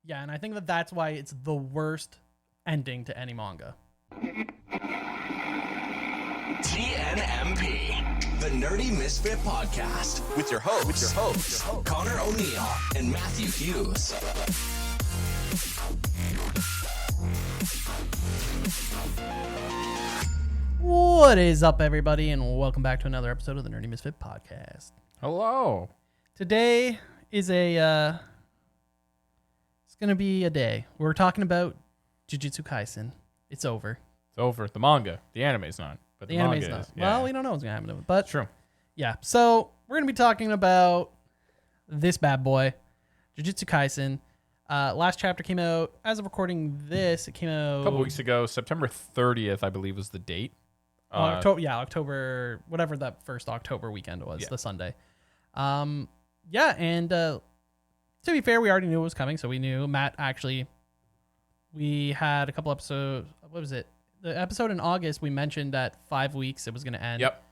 Yeah, and I think that that's why it's the worst ending to any manga. TNMP, the Nerdy Misfit Podcast, with your hosts, Connor O'Neill and Matthew Hughes. What is up, everybody, and welcome back to another episode of the Nerdy Misfit Podcast. Hello. Today is it's gonna be a day. We're talking about Jujutsu Kaisen. It's over. It's over. The manga. The anime's not. But the anime's manga not. is. Yeah. Well, we don't know what's gonna happen to it, but True. yeah. So we're gonna be talking about this bad boy, Jujutsu Kaisen. Last chapter came out as of recording this. It came out A couple weeks ago. September 30th, I believe, was the date. October, whatever that first October weekend was, the Sunday. And to be fair, we already knew it was coming, so we knew. Matt actually, we had a couple episodes. What was it? The episode in August, we mentioned that 5 weeks it was going to end. Yep.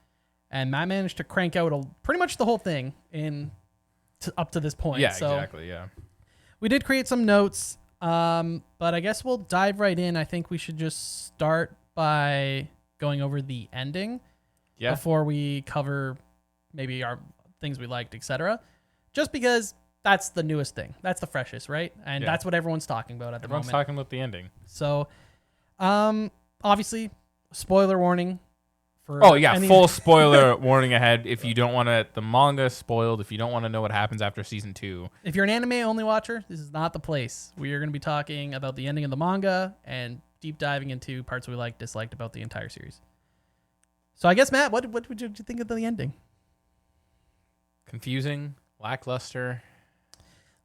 And Matt managed to crank out pretty much the whole thing up to this point. Yeah, so exactly. Yeah. we did create some notes, but I guess we'll dive right in. I think we should just start by going over the ending before we cover maybe our things we liked, etc. Just because that's the newest thing. That's the freshest, right? And that's what everyone's talking about at the moment. Everyone's talking about the ending. So, obviously, spoiler warning. Full spoiler warning ahead. If you don't want the manga spoiled, if you don't want to know what happens after season 2. If you're an anime-only watcher, this is not the place. We are going to be talking about the ending of the manga and deep diving into parts we liked, disliked about the entire series. So I guess, Matt, what did you think of the ending? Confusing, lackluster.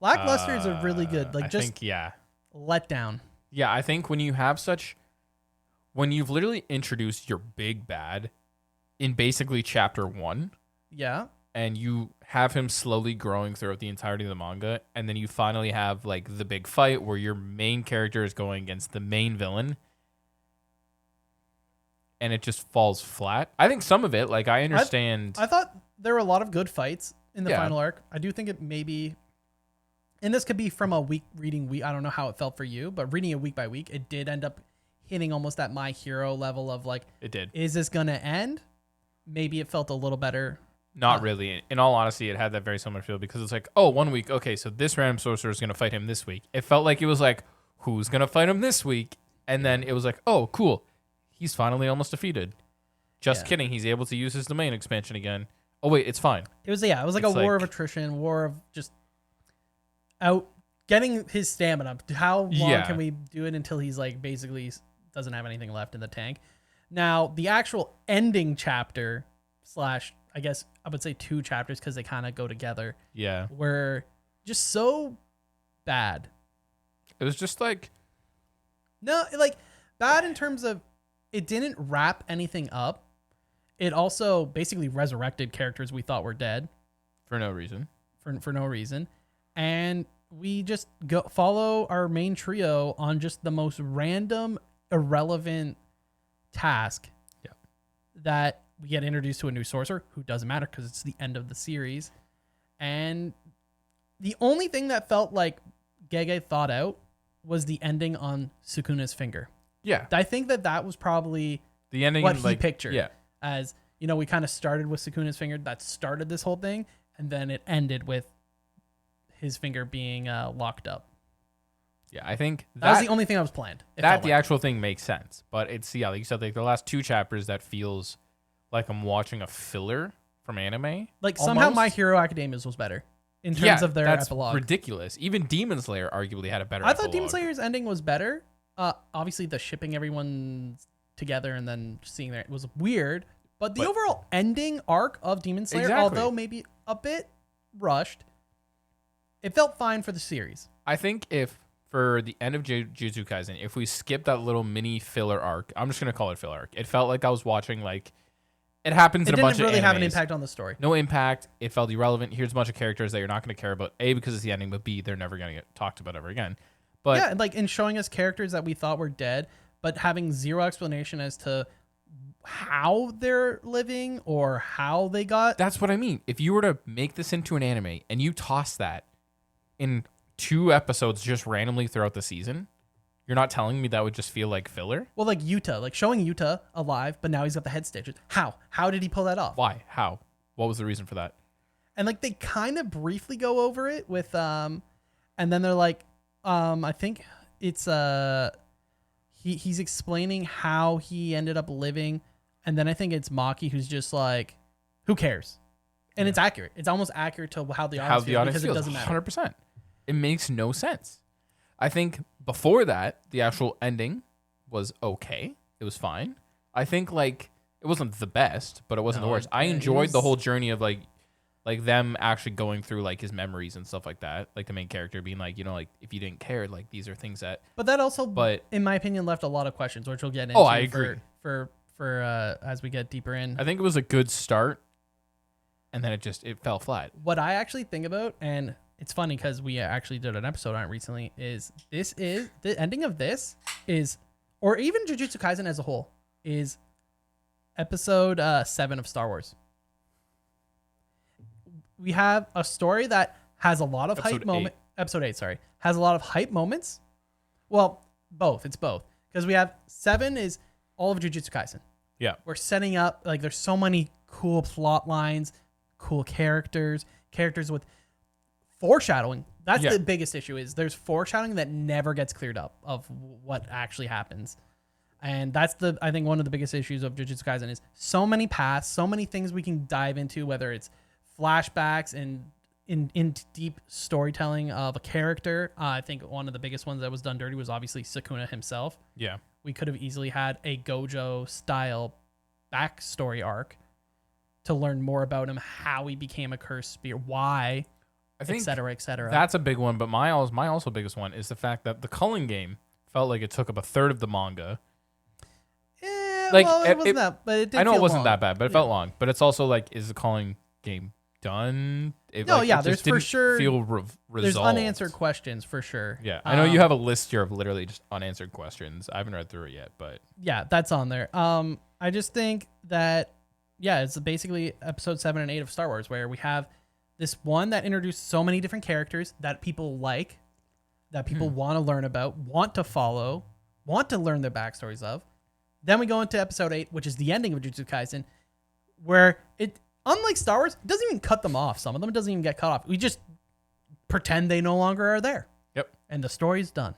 Lackluster is a really good, let down. Yeah, I think when you've literally introduced your big bad in basically chapter 1. Yeah. And you have him slowly growing throughout the entirety of the manga, and then you finally have like the big fight where your main character is going against the main villain, and it just falls flat. I think some of it, like, I understand. I thought there were a lot of good fights in the final arc. I do think it maybe, and this could be from a week. I don't know how it felt for you, but reading it week by week, it did end up hitting almost at My Hero level of like, it did. Is this gonna end? Maybe it felt a little better. Not really. In all honesty, it had that very similar feel because it's like, oh, 1 week, okay, so this random sorcerer is going to fight him this week. It felt like it was like, who's going to fight him this week? And then it was like, oh, cool. He's finally almost defeated. Just kidding. He's able to use his domain expansion again. Oh, wait, it's fine. It was like a war of attrition, war of just out getting his stamina. How long can we do it until he's like basically doesn't have anything left in the tank? Now, the actual ending chapter / I guess I would say 2 chapters because they kind of go together. Yeah. Were just so bad. It was just like... No, like bad in terms of it didn't wrap anything up. It also basically resurrected characters we thought were dead. For no reason. For no reason. And we just follow our main trio on just the most random, irrelevant task. Yeah. That we get introduced to a new sorcerer who doesn't matter because it's the end of the series. And the only thing that felt like Gege thought out was the ending on Sukuna's finger. Yeah. I think that was probably the ending what he pictured. Yeah. As, we kind of started with Sukuna's finger. That started this whole thing. And then it ended with his finger being locked up. Yeah, I think that was the only thing that was planned. Actual thing makes sense. But it's, like you said, like the last 2 chapters that feels like I'm watching a filler from anime. Like somehow My Hero Academia's was better in terms of their epilogue. Ridiculous. Even Demon Slayer arguably had a better epilogue. I thought Demon Slayer's ending was better. Obviously the shipping everyone together and then seeing that was weird. But the overall ending arc of Demon Slayer, although maybe a bit rushed, it felt fine for the series. I think if for the end of Jujutsu Kaisen, if we skip that little mini filler arc, I'm just going to call it filler arc. It felt like I was watching like it happens in a bunch of animes. It didn't really have an impact on the story. No impact. It felt irrelevant. Here's a bunch of characters that you're not going to care about. A, because it's the ending, but B, they're never going to get talked about ever again. But yeah, like in showing us characters that we thought were dead, but having zero explanation as to how they're living or how they got. That's what I mean. If you were to make this into an anime and you toss that in 2 episodes just randomly throughout the season, you're not telling me that would just feel like filler? Well, like Yuta, like showing Yuta alive, but now he's got the head stitches. How? How did he pull that off? Why? How? What was the reason for that? And like they kind of briefly go over it with and then they're like I think it's he's explaining how he ended up living, and then I think it's Maki who's just like, who cares? And it's accurate. It's almost accurate to how the audience feels because it doesn't matter. 100%. It makes no sense. I think before that, the actual ending was okay. It was fine. I think like it wasn't the best, but it wasn't the worst. I enjoyed the whole journey of like them actually going through like his memories and stuff like that. Like the main character being like, you know, like if you didn't care, like these are things that. But that also, in my opinion, left a lot of questions, which we'll get into. Oh, I agree. For as we get deeper in. I think it was a good start, and then it fell flat. What I actually think about, and it's funny because we actually did an episode on it recently, is the ending of this is, or even Jujutsu Kaisen as a whole, is episode 7 of Star Wars. We have a story that has a lot of hype moments. Episode 8, sorry. Has a lot of hype moments. Well, both. It's both. Because we have 7 is all of Jujutsu Kaisen. Yeah. We're setting up, like, there's so many cool plot lines, cool characters with foreshadowing. That's the biggest issue, is there's foreshadowing that never gets cleared up of what actually happens. And that's I think one of the biggest issues of Jujutsu Kaisen is so many paths, so many things we can dive into, whether it's flashbacks and in deep storytelling of a character. I think one of the biggest ones that was done dirty was obviously Sukuna himself. Yeah. We could have easily had a Gojo style backstory arc to learn more about him, how he became a cursed spear, why, I think, et cetera, et cetera. That's a big one, but my also biggest one is the fact that the Culling game felt like it took up a third of the manga. Like, well, it wasn't that, but it did. I know feel it wasn't long. that bad, but it felt long. But it's also like, is the Culling game done? There's for sure resolved. There's unanswered questions for sure. Yeah, I know you have a list here of literally just unanswered questions. I haven't read through it yet, but yeah, that's on there. I just think that it's basically episode 7 and 8 of Star Wars, where we have this one that introduced so many different characters that people like, that people want to learn about, want to follow, want to learn their backstories of. Then we go into episode 8, which is the ending of Jujutsu Kaisen, where it, unlike Star Wars, it doesn't even cut them off. Some of them doesn't even get cut off. We just pretend they no longer are there. Yep. And the story's done.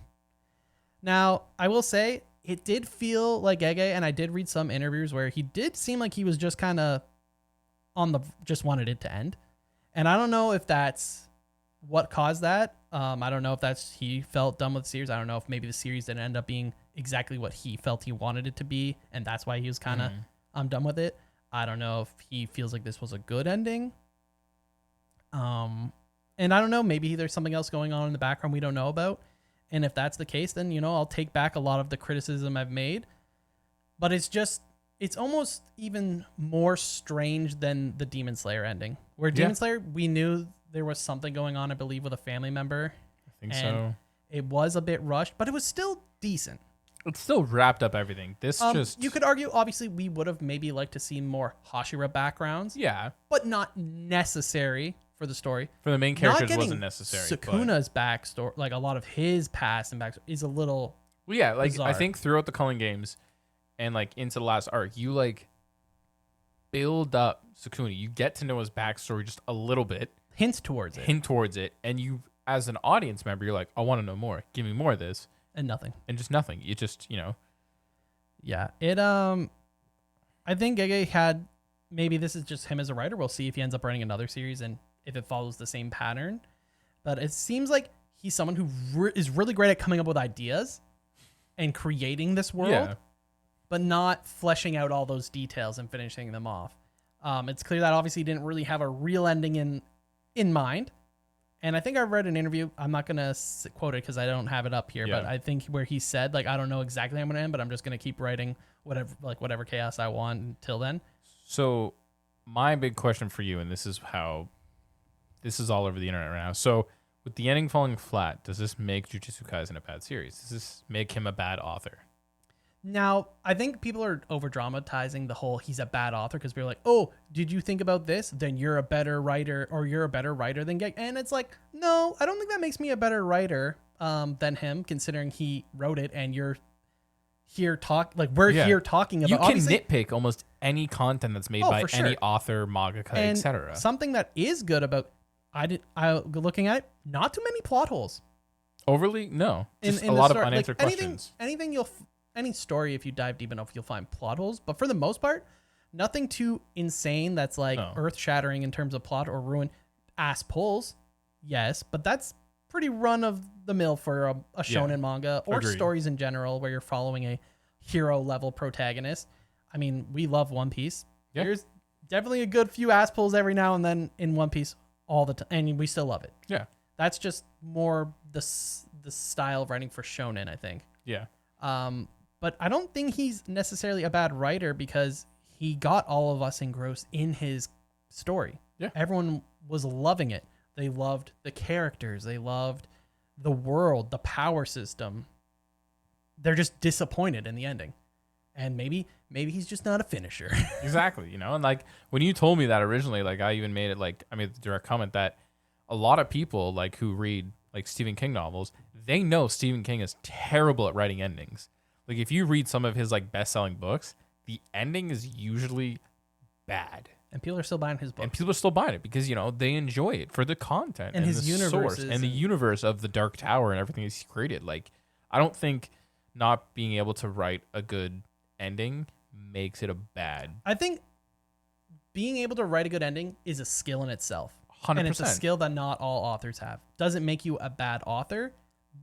Now, I will say, it did feel like Gege, and I did read some interviews where he did seem like he was just kind of just wanted it to end. And I don't know if that's what caused that. I don't know if that's he felt done with the series. I don't know if maybe the series didn't end up being exactly what he felt he wanted it to be, and that's why he was kind of, I'm done with it. I don't know if he feels like this was a good ending. And I don't know, maybe there's something else going on in the background we don't know about. And if that's the case, then, I'll take back a lot of the criticism I've made. But it's almost even more strange than the Demon Slayer ending. Where Demon Slayer, we knew there was something going on, I believe, with a family member. I think so. It was a bit rushed, but it was still decent. It still wrapped up everything. You could argue, obviously, we would have maybe liked to see more Hashira backgrounds. Yeah. But not necessary for the story. For the main characters, it wasn't necessary. Sukuna's backstory, like a lot of his past and backstory, is a little bizarre. I think throughout the Culling games and like into the last arc, you like build up Sukuna. You get to know his backstory just a little bit. Hint towards it. And you, as an audience member, you're like, I want to know more. Give me more of this. And nothing. And just nothing. You just, Yeah. It, I think Gege had, maybe this is just him as a writer. We'll see if he ends up writing another series and if it follows the same pattern. But it seems like he's someone who is really great at coming up with ideas and creating this world, but not fleshing out all those details and finishing them off. It's clear that obviously he didn't really have a real ending in mind. And I think I read an interview. I'm not going to quote it because I don't have it up here, but I think where he said, like, I don't know exactly how I'm going to end, but I'm just going to keep writing whatever chaos I want until then. So my big question for you, and this is all over the internet right now. So with the ending falling flat, does this make Jujutsu Kaisen a bad series? Does this make him a bad author? Now, I think people are over dramatizing the whole he's a bad author because we're like, oh, did you think about this? Then you're a better writer, or you're a better writer than Gek. And it's like, no, I don't think that makes me a better writer than him, considering he wrote it and you're here here talking about. You can nitpick almost any content that's made by any author, mangaka, etc. Something that is good about looking at it, not too many plot holes. Overly, no. Just a lot of unanswered questions. Any story, if you dive deep enough, you'll find plot holes. But for the most part, nothing too insane that's like earth-shattering in terms of plot or ruin. Ass pulls, yes, but that's pretty run of the mill for a shonen manga or stories in general where you're following a hero-level protagonist. I mean, we love One Piece. Yeah. There's definitely a good few ass pulls every now and then in One Piece all the time, and we still love it. Yeah. That's just more the style of writing for shonen, I think. Yeah. But I don't think he's necessarily a bad writer because he got all of us engrossed in his story. Yeah. Everyone was loving it. They loved the characters. They loved the world, the power system. They're just disappointed in the ending. And maybe he's just not a finisher. Exactly. And like when you told me that originally, like I even made it I made the direct comment that a lot of people like who read like Stephen King novels, they know Stephen King is terrible at writing endings. Like if you read some of his like best-selling books, the ending is usually bad. And people are still buying his books. And people are still buying it because, they enjoy it for the content and his the universe and the universe of the Dark Tower and everything he's created. Like, I don't think not being able to write a good ending makes it a bad. I think being able to write a good ending is a skill in itself. 100%. And it's a skill that not all authors have. Doesn't make you a bad author,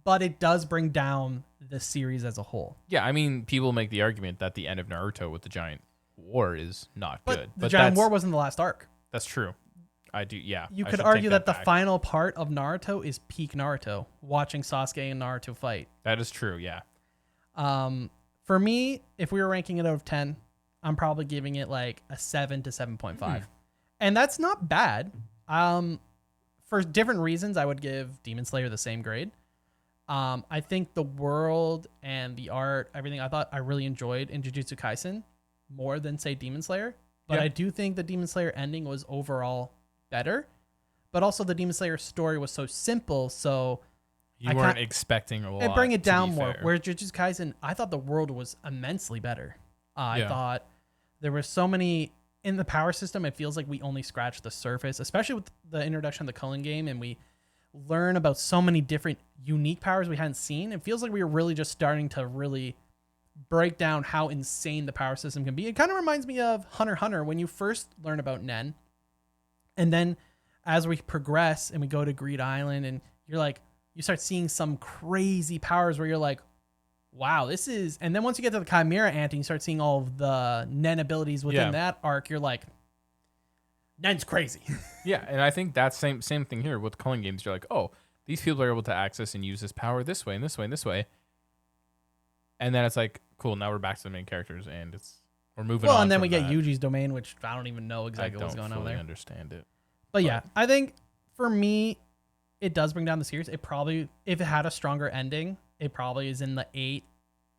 but it does bring down the series as a whole. Yeah, I mean, people make the argument that the end of Naruto with the giant war is not good. But the giant war wasn't the last arc. That's true. I do, yeah. You could argue that the final part of Naruto is peak Naruto, watching Sasuke and Naruto fight. That is true, yeah. For me, if we were ranking it out of 10, I'm probably giving it like a 7 to 7.5. And that's not bad. For different reasons, I would give Demon Slayer the same grade. I think the world and the art, everything I really enjoyed in Jujutsu Kaisen more than, say, Demon Slayer. But I do think the Demon Slayer ending was overall better. But also the Demon Slayer story was so simple, so you weren't expecting a lot. And bring it down more. Whereas Jujutsu Kaisen, I thought the world was immensely better. I thought there were so many in the power system. It feels like we only scratched the surface, especially with the introduction of the Culling game, and we learn about so many different unique powers we hadn't seen. It feels like we were really just starting to really break down how insane the power system can be. It kind of reminds me of Hunter x Hunter when you first learn about Nen, and then as we progress and we go to Greed Island, and you're like, you start seeing some crazy powers where you're like, wow, this is... And then once you get to the Chimera Ant and you start seeing all of the Nen abilities within that arc, you're like, Nen's crazy. Yeah, and I think that's same thing here with Culling games. You're like, oh, these people are able to access and use this power this way and this way and this way. And then it's like, cool, now we're back to the main characters and we're moving on. Well, and then we get Yuji's domain, which I don't even know exactly what's going on there. I don't fully understand it. But yeah, I think for me, it does bring down the series. It probably, if it had a stronger ending, it probably is in the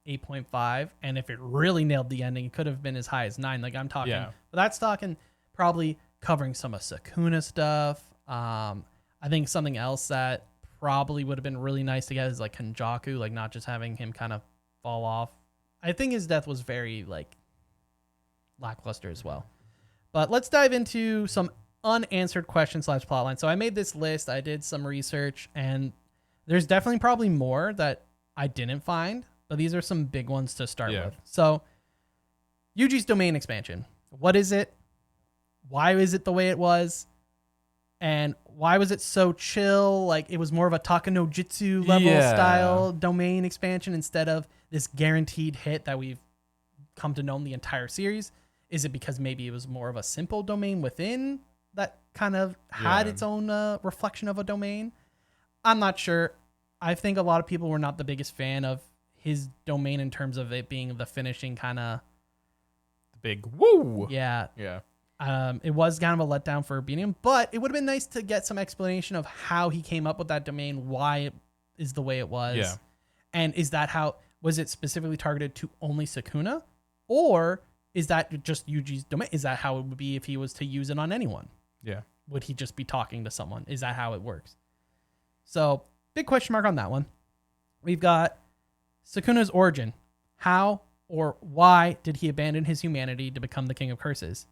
8.5. And if it really nailed the ending, it could have been as high as 9. Like I'm talking, but that's talking probably covering some of Sukuna stuff. I think something else that probably would have been really nice to get is like Kenjaku, like not just having him kind of fall off. I think his death was very like lackluster as well. But let's dive into some unanswered questions / plotline. So I made this list. I did some research, and there's definitely probably more that I didn't find, but these are some big ones to start with. So Yuji's domain expansion. What is it? Why is it the way it was? And why was it so chill? Like it was more of a Takanojitsu level style domain expansion instead of this guaranteed hit that we've come to know in the entire series. Is it because maybe it was more of a simple domain within that kind of had its own reflection of a domain? I'm not sure. I think a lot of people were not the biggest fan of his domain in terms of it being the finishing kind of the big woo. Yeah. Yeah. It was kind of a letdown for beating him, but it would have been nice to get some explanation of how he came up with that domain, why it is the way it was. Yeah. And is that how, Was it specifically targeted to only Sukuna? Or is that just Yuji's domain? Is that how it would be if he was to use it on anyone? Yeah. Would he just be talking to someone? Is that how it works? So, big question mark on that one. We've got Sukuna's origin. How or why did he abandon his humanity to become the King of Curses?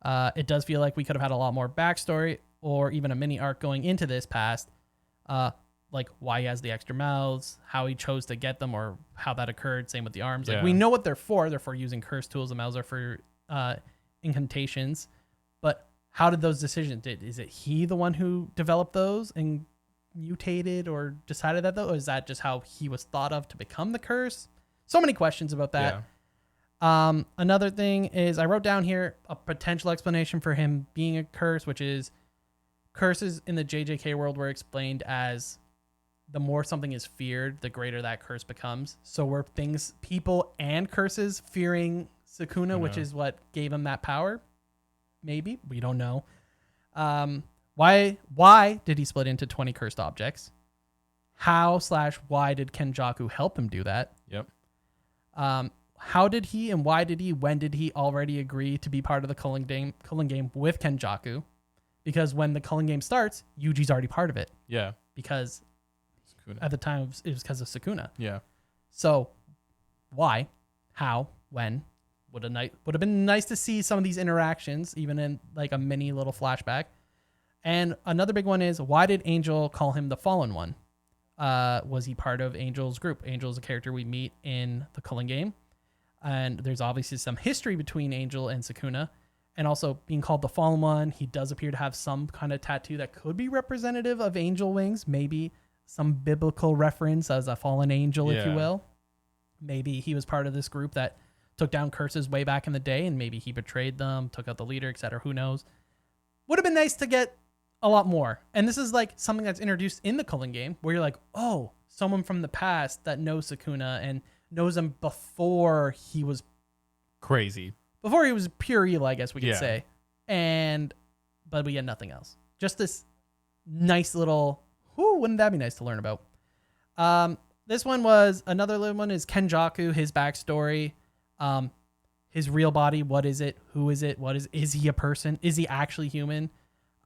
It does feel like we could have had a lot more backstory or even a mini arc going into this past. Like why he has the extra mouths, how he chose to get them, or how that occurred. Same with the arms. Like we know what they're for. They're for using curse tools. The mouths are for incantations. But how did those decisions? Is it he the one who developed those and mutated or decided that though? Or is that just how he was thought of to become the curse? So many questions about that. Yeah. Another thing is I wrote down here a potential explanation for him being a curse, which is curses in the JJK world were explained as the more something is feared, the greater that curse becomes. So were people and curses fearing Sukuna, which is what gave him that power? Maybe. We don't know. Why did he split into 20 cursed objects? How/why did Kenjaku help him do that? Yep. How did he and why did he, when did he already agree to be part of the culling game with Kenjaku? Because when the culling game starts, Yuji's already part of it. Yeah. Because Sukuna. At the time, it was because of Sukuna. Yeah. So, why, how, when? Would have been nice to see some of these interactions, even in like a mini little flashback. And another big one is, why did Angel call him the Fallen One? Was he part of Angel's group? Angel is a character we meet in the culling game. And there's obviously some history between Angel and Sukuna. And also being called the Fallen One, he does appear to have some kind of tattoo that could be representative of angel wings. Maybe some biblical reference as a fallen angel, if you will. Maybe he was part of this group that took down curses way back in the day, and maybe he betrayed them, took out the leader, etc. Who knows? Would have been nice to get a lot more. And this is like something that's introduced in the culling game, where you're like, oh, someone from the past that knows Sukuna and knows him before he was crazy. Before he was pure evil, I guess we could say. But we get nothing else. Just this nice little, wouldn't that be nice to learn about? This one was, another little one is Kenjaku, his backstory, his real body. What is it? Who is it? Is he a person? Is he actually human?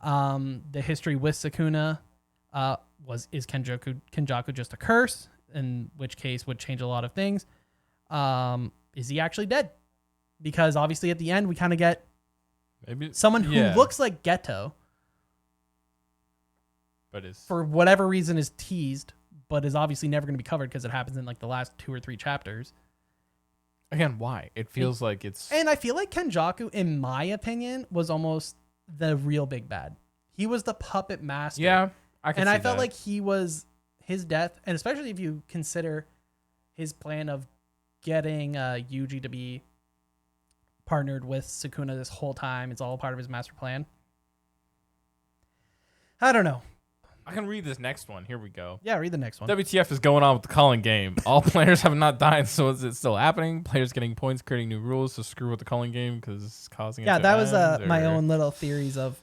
The history with Sukuna, is Kenjaku just a curse? In which case would change a lot of things. Is he actually dead? Because obviously at the end we kind of get someone who looks like Geto, but is for whatever reason is teased, but is obviously never going to be covered because it happens in like the last 2 or 3 chapters. Again, why? It feels like it's... And I feel like Kenjaku, in my opinion, was almost the real big bad. He was the puppet master. Yeah, I can see I felt that. like he was... His death, and especially if you consider his plan of getting Yuji to be partnered with Sukuna this whole time, it's all part of his master plan. I don't know. I can read this next one. Here we go. Yeah, read the next one. WTF is going on with the calling game? All players have not died, so is it still happening? Players getting points, creating new rules to screw with the calling game because it's causing it to that was end, my own little theories of,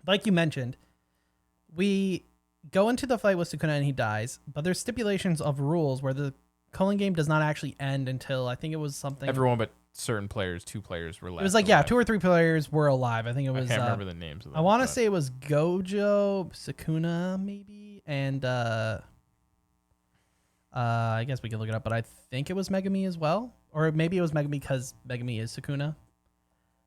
like you mentioned, we go into the fight with Sukuna and he dies, but there's stipulations of rules where the culling game does not actually end until, I think it was something... Everyone but certain players, 2 players were left. It was like, alive. 2 or 3 players were alive. I think it was... I can't remember the names of them. I want to say it was Gojo, Sukuna, maybe, and I guess we can look it up, but I think it was Megami as well. Or maybe it was Megami because Megami is Sukuna.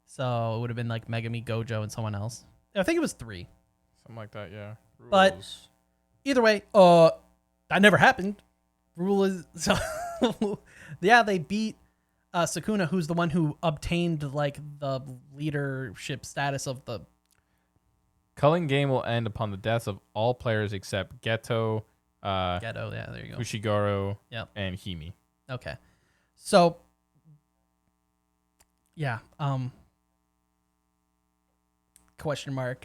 So it would have been like Megami, Gojo, and someone else. I think it was 3. Something like that, yeah. Rules. But either way, that never happened. Rule is... So yeah, they beat Sukuna, who's the one who obtained like the leadership status of the... Culling game will end upon the deaths of all players except Geto, yeah, there you go. Fushiguro, and Himi. Okay. So, yeah, question mark.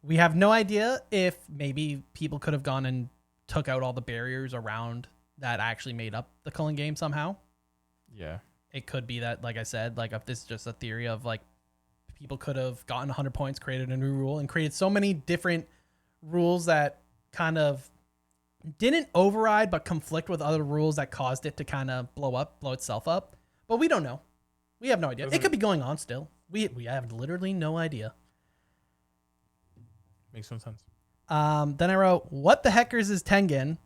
We have no idea if maybe people could have gone and took out all the barriers around that actually made up the culling game somehow. Yeah. It could be that, like I said, like if this is just a theory of like people could have gotten 100 points, created a new rule, and created so many different rules that kind of didn't override but conflict with other rules that caused it to kind of blow itself up. But we don't know. We have no idea. It could be going on still. We have literally no idea. Makes some sense. Then I wrote, what the heckers is Tengen?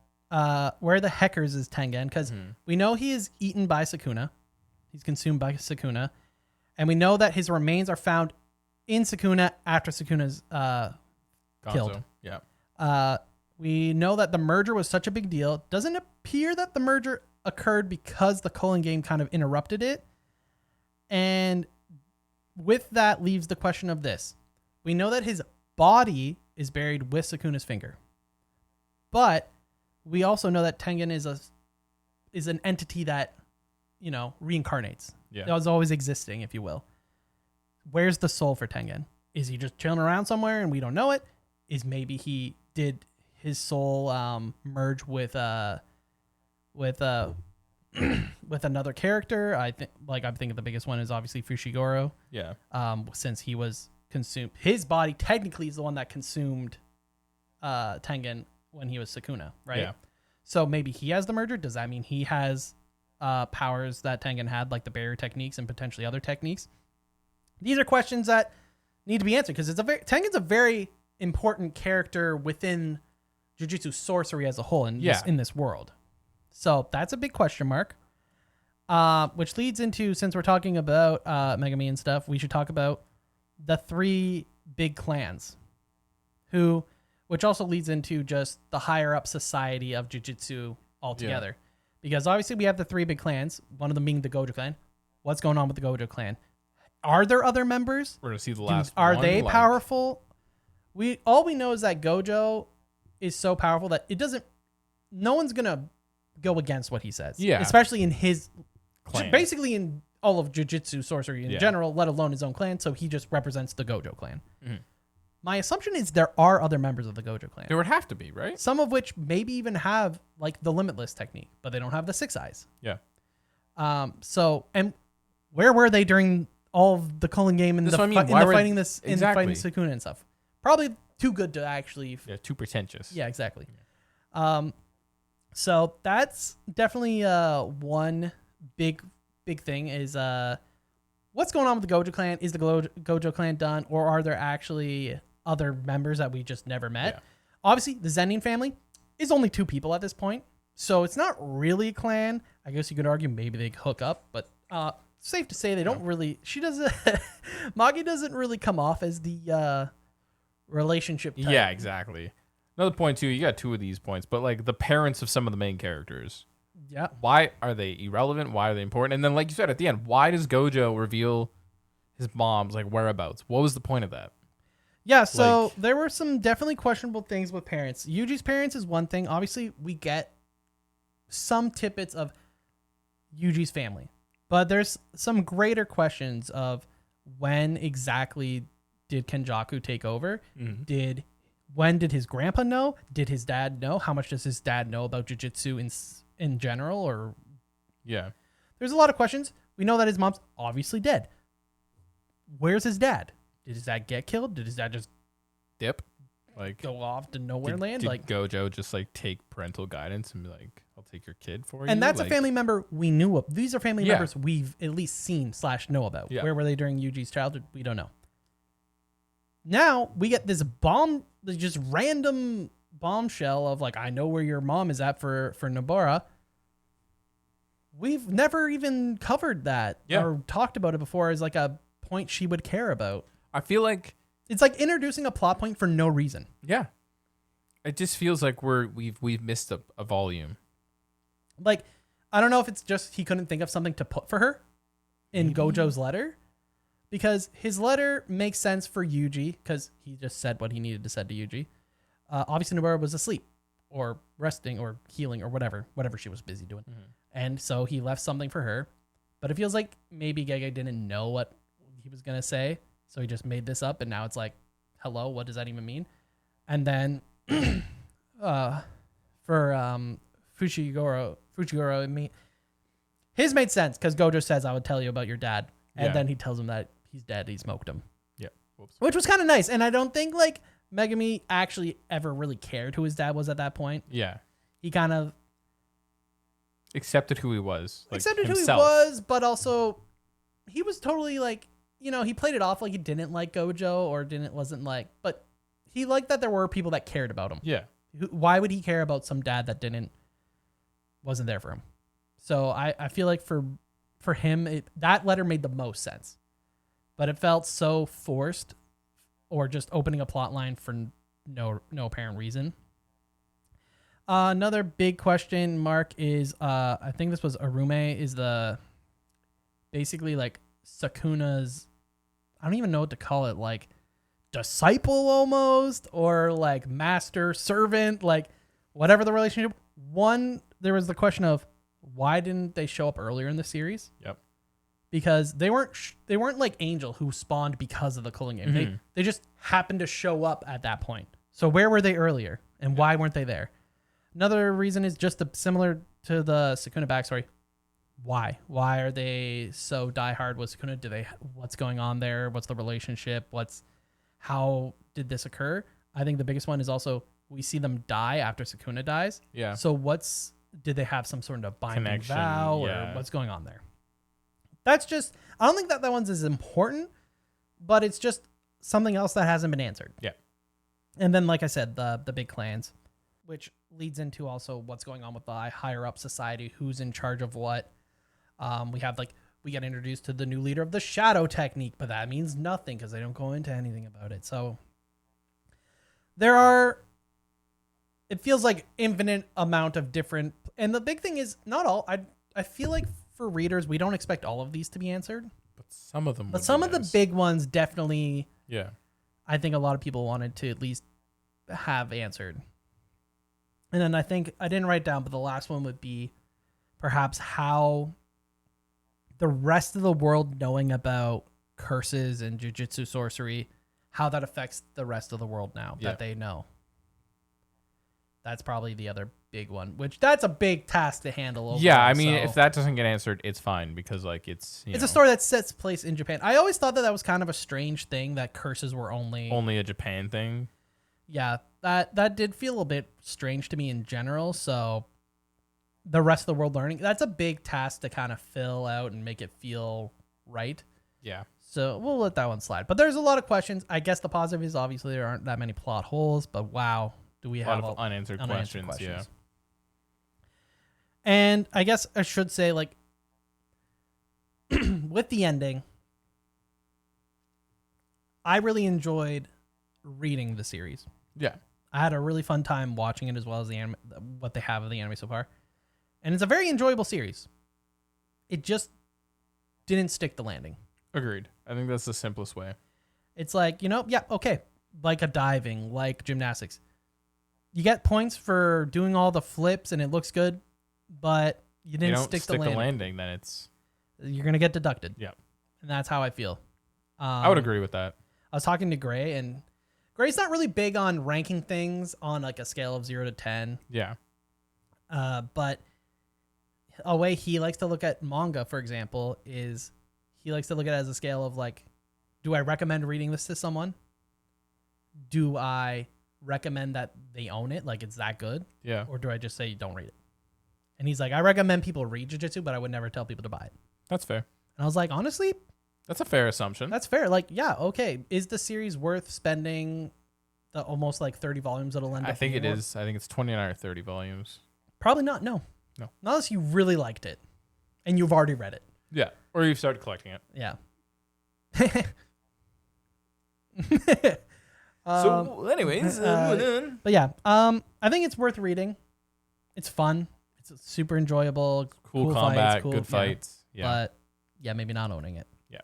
Where the heckers is Tengen? Because we know he is eaten by Sukuna. He's consumed by Sukuna. And we know that his remains are found in Sukuna after Sukuna's killed. Yeah. We know that the merger was such a big deal. Doesn't appear that the merger occurred because the Culling game kind of interrupted it. And with that leaves the question of this. We know that his body is buried with Sukuna's finger. But we also know that Tengen is an entity that, reincarnates. Yeah. That was always existing, if you will. Where's the soul for Tengen? Is he just chilling around somewhere and we don't know it? Is maybe he did his soul merge with another character? I'm thinking the biggest one is obviously Fushiguro. Yeah. Since he was consumed, his body technically is the one that consumed Tengen when he was Sukuna, right? Yeah. So maybe he has the merger. Does that mean he has powers that Tengen had, like the barrier techniques and potentially other techniques? These are questions that need to be answered because Tengen's a very important character within Jujutsu sorcery as a whole in this world. So that's a big question mark. Which leads into, since we're talking about Megami and stuff, we should talk about the 3 big clans, which also leads into just the higher up society of Jujutsu altogether. Yeah. Because obviously we have the 3 big clans, one of them being the Gojo clan. What's going on with the Gojo clan? Are there other members? We're going to see the last Are they powerful? All we know is that Gojo is so powerful that no one's going to go against what he says. Yeah. Especially in his clan. Basically in all of Jujutsu sorcery in general, let alone his own clan. So he just represents the Gojo clan. Mm-hmm. My assumption is there are other members of the Gojo clan. There would have to be, right? Some of which maybe even have like the Limitless technique, but they don't have the 6 eyes. Yeah. And where were they during all of the Culling game and fighting Sukuna and stuff? Probably too good to actually. Yeah, too pretentious. Yeah, exactly. Yeah. So that's definitely one big thing is what's going on with the Gojo clan? Is the Gojo clan done, or are there actually other members that we just never met? Yeah. Obviously, the Zenin family is only 2 people at this point, so it's not really a clan. I guess you could argue maybe they hook up, but safe to say they don't really. She doesn't. Magi doesn't really come off as the relationship type. Yeah, exactly. Another point too. You got 2 of these points, but like the parents of some of the main characters. Yeah. Why are they irrelevant? Why are they important? And then, like you said at the end, why does Gojo reveal his mom's whereabouts? What was the point of that? Yeah, so there were some definitely questionable things with parents. Yuji's parents is one thing. Obviously, we get some tidbits of Yuji's family, but there's some greater questions of when exactly did Kenjaku take over? Mm-hmm. When did his grandpa know? Did his dad know? How much does his dad know about Jujutsu in general? Or there's a lot of questions. We know that his mom's obviously dead. Where's his dad? Did his dad get killed? Did his dad just dip? Go off to nowhere land? Did Gojo just take parental guidance and be like, I'll take your kid for you? And that's a family member we knew of. These are family members we've at least seen / know about. Yeah. Where were they during Yuji's childhood? We don't know. Now we get this just random bombshell of I know where your mom is at for Nobara. We've never even covered that or talked about it before as a point she would care about. I feel like it's introducing a plot point for no reason. Yeah. It just feels like we've missed a volume. I don't know if it's just he couldn't think of something to put for her in Gojo's letter. Because his letter makes sense for Yuji, because he just said what he needed to say to Yuji. Obviously, Nobara was asleep, or resting, or healing, or whatever she was busy doing. Mm-hmm. And so he left something for her. But it feels like maybe Gege didn't know what he was going to say, so he just made this up, and now it's hello, what does that even mean? And then for Fushiguro, his made sense, because Gojo says, I would tell you about your dad. And then he tells him that he's dead. He smoked him. Yeah. Whoops. Which was kind of nice. And I don't think Megami actually ever really cared who his dad was at that point. Yeah. he kind of accepted who he was. Like accepted himself. who he was, but also he was totally like, he played it off like he didn't like Gojo or wasn't like, but he liked that there were people that cared about him. Yeah. Why would he care about some dad that wasn't there for him? So I feel like for him, that letter made the most sense, but it felt so forced or just opening a plot line for no apparent reason. Another big question mark is, I think this was Arume, is the basically like Sukuna's, I don't even know what to call it, like disciple almost, or like master servant, like whatever the relationship. One, there was the question of why didn't they show up earlier in the series? Yep. Because they weren't like Angel, who spawned because of the cooling game. Mm-hmm. They just happened to show up at that point. So where were they earlier, and why weren't they there? Another reason is just similar to the Sukuna backstory. Why? Why are they so diehard with Sukuna? What's going on there? What's the relationship? How did this occur? I think the biggest one is also we see them die after Sukuna dies. Yeah. So did they have some sort of binding Connection, vow, or what's going on there? That's just, I don't think that one's as important, but it's just something else that hasn't been answered. Yeah. And then, like I said, the big clans, which leads into also what's going on with the higher up society, who's in charge of what. We get introduced to the new leader of the shadow technique, but that means nothing because they don't go into anything about it. So it feels like infinite amount of different, and the big thing is not all. I feel like for readers, we don't expect all of these to be answered, but some of them. But some of the big ones definitely. Yeah. I think a lot of people wanted to at least have answered. And then I think I didn't write down, but the last one would be perhaps how the rest of the world knowing about curses and jujutsu sorcery, how that affects the rest of the world now that they know. That's probably the other big one, which that's a big task to handle. Overall, yeah, I mean, if that doesn't get answered, it's fine because like it's a story that sets place in Japan. I always thought that was kind of a strange thing that curses were only a Japan thing. Yeah, that did feel a bit strange to me in general. So the rest of the world learning, that's a big task to kind of fill out and make it feel right. Yeah. So we'll let that one slide. But there's a lot of questions. I guess the positive is obviously there aren't that many plot holes, but wow, do we have a lot of unanswered questions. Yeah. And I guess I should say, like, with the ending, I really enjoyed reading the series. Yeah. I had a really fun time watching it as well as the anime, what they have of the anime so far. And it's a very enjoyable series. It just didn't stick the landing. Agreed. I think that's the simplest way. It's like, okay. Like a diving, like gymnastics. You get points for doing all the flips and it looks good, but you didn't stick the landing. Then you're going to get deducted. Yeah. And that's how I feel. I would agree with that. I was talking to Gray, and Gray's not really big on ranking things on like a scale of 0 to 10. Yeah. But a way he likes to look at manga, for example, is he likes to look at it as a scale of like, do I recommend reading this to someone? Do I recommend that they own it, like it's that good? Yeah. Or do I just say don't read it? And he's like, I recommend people read Jujutsu, but I would never tell people to buy it. That's fair. And I was like, honestly, that's a fair assumption. That's fair. Like, yeah, okay. Is the series worth spending the almost like 30 volumes it'll end up? I think it is. I think it's 29 or 30 volumes. Probably not. No. Not unless you really liked it and you've already read it. Yeah. Or you've started collecting it. Yeah. So, anyways, but yeah, I think it's worth reading. It's fun. It's super enjoyable. Cool combat, good fights. Yeah. But yeah, maybe not owning it. Yeah.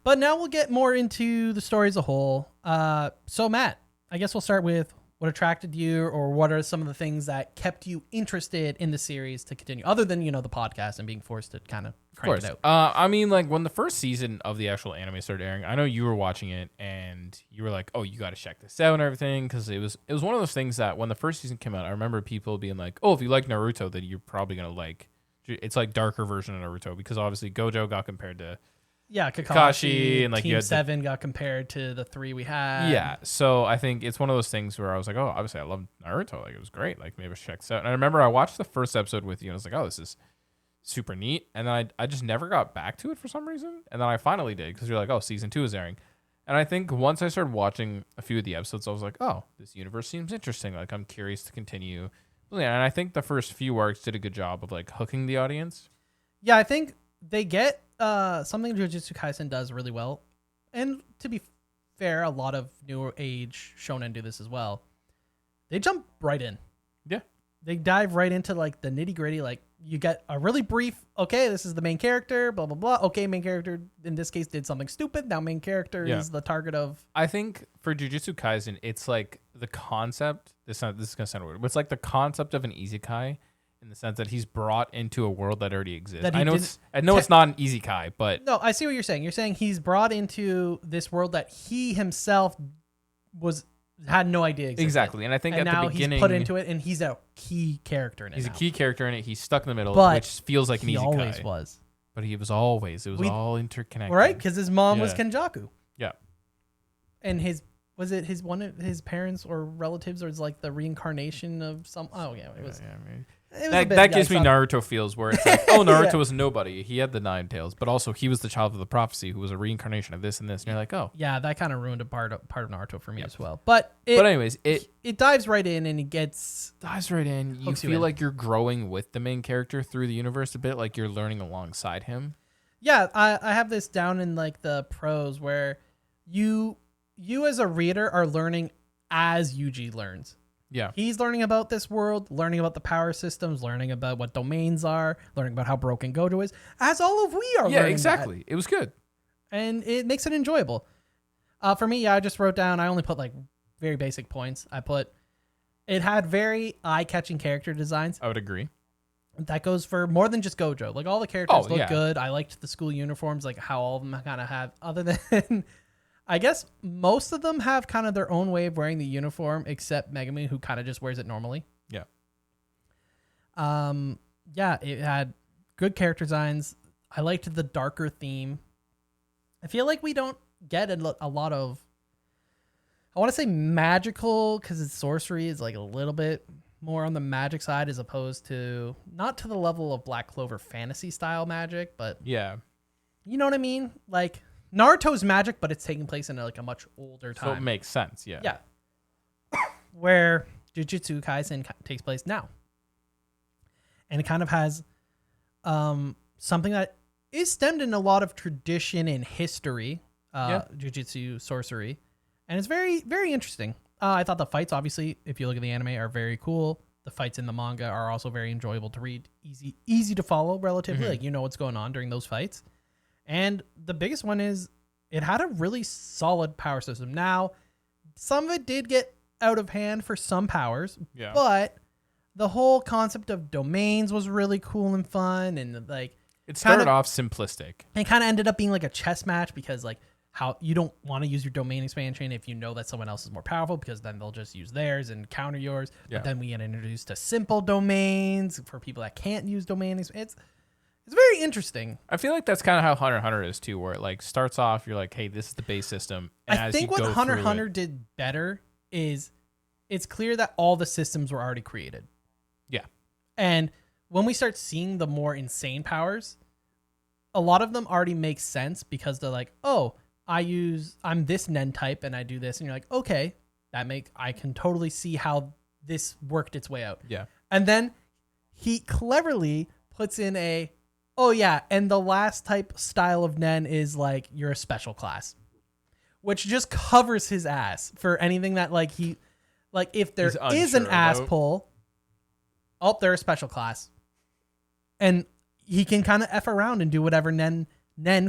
But now we'll get more into the story as a whole. So Matt, I guess we'll start with what attracted you, or what are some of the things that kept you interested in the series to continue, other than, the podcast and being forced to kind of crank it out. I mean, like when the first season of the actual anime started airing, I know you were watching it and you were like, oh, you got to check this out and everything. Cause it was one of those things that when the first season came out, I remember people being like, oh, if you like Naruto, then you're probably going to like, it's like darker version of Naruto, because obviously Gojo got compared to Yeah, Kakashi and like Team you had 7 got compared to the 3 we had. Yeah, so I think it's one of those things where I was like, oh, obviously I love Naruto. Like, it was great. Like, maybe I should check this out. And I remember I watched the first episode with you, and I was like, oh, this is super neat. And then I just never got back to it for some reason. And then I finally did because you're like, oh, season 2 is airing. And I think once I started watching a few of the episodes, I was like, oh, this universe seems interesting. Like, I'm curious to continue. And I think the first few arcs did a good job of, like, hooking the audience. Yeah, I think they get something Jujutsu Kaisen does really well. And to be fair, a lot of newer age shonen do this as well. They jump right in. Yeah. They dive right into, like, the nitty-gritty. Like, you get a really brief, okay, this is the main character, blah, blah, blah. Okay, main character, in this case, did something stupid. Now main character is the target of... I think for Jujutsu Kaisen, it's like the concept... This is going to sound weird, but it's like the concept of an isekai in the sense that he's brought into a world that already exists. I know it's not an isekai, but... No, I see what you're saying. You're saying he's brought into this world that he himself had no idea existed. Exactly, and I think and at now the beginning... he's put into it, and he's a key character in it. He's now. a key character in it. He's stuck in the middle, but which feels like an isekai. He always was. But he was always. It was all interconnected. Right? Because his mom was Kenjaku. Yeah. And one of his parents or relatives, or is like the reincarnation of some... Oh, yeah. It was... That gives me Naruto feels where it's like, oh, Naruto was nobody. He had the 9 tails, but also he was the child of the prophecy who was a reincarnation of this and this. And you're like, oh. Yeah, that kind of ruined a part of Naruto for me as well. But anyways, it dives right in and it dives right in. You feel like you're growing with the main character through the universe a bit, like you're learning alongside him. Yeah, I have this down in like the pros where you as a reader are learning as Yuji learns. Yeah. He's learning about this world, learning about the power systems, learning about what domains are, learning about how broken Gojo is, as all of we are learning. Yeah, exactly. It was good. And it makes it enjoyable. For me, I just wrote down, I only put like very basic points. It had very eye-catching character designs. I would agree. That goes for more than just Gojo. Like all the characters look good. I liked the school uniforms, like how all of them kind of have, other than... I guess most of them have kind of their own way of wearing the uniform, except Megumi, who kind of just wears it normally. Yeah. Yeah, it had good character designs. I liked the darker theme. I feel like we don't get a lot of, I want to say magical, because its sorcery is like a little bit more on the magic side as opposed to, not to the level of Black Clover fantasy style magic, but yeah, you know what I mean? Like, Naruto's magic, but it's taking place in like a much older time. So it makes sense, yeah. Yeah. Where Jujutsu Kaisen takes place now. And it kind of has something that is stemmed in a lot of tradition and history, Jujutsu sorcery. And it's very, very interesting. I thought the fights, obviously, if you look at the anime, are very cool. The fights in the manga are also very enjoyable to read. Easy to follow, relatively. Mm-hmm. Like, you know what's going on during those fights. And the biggest one is it had a really solid power system. Now, some of it did get out of hand for some powers, but the whole concept of domains was really cool and fun. And like, it started off simplistic. It kind of ended up being like a chess match because like how you don't want to use your domain expansion if you know that someone else is more powerful, because then they'll just use theirs and counter yours. But then we get introduced to simple domains for people that can't use domain expansion. It's very interesting. I feel like that's kind of how Hunter x Hunter is too, where it like starts off, you're like, hey, this is the base system. And I think what Hunter x Hunter did better is it's clear that all the systems were already created. Yeah. And when we start seeing the more insane powers, a lot of them already make sense because they're like, oh, I'm this Nen type and I do this. And you're like, okay, I can totally see how this worked its way out. Yeah. And then he cleverly puts in oh yeah, and the last type style of Nen is like you're a special class, which just covers his ass for anything that like if there is an ass pull, they're a special class, and he can kind of F around and do whatever Nen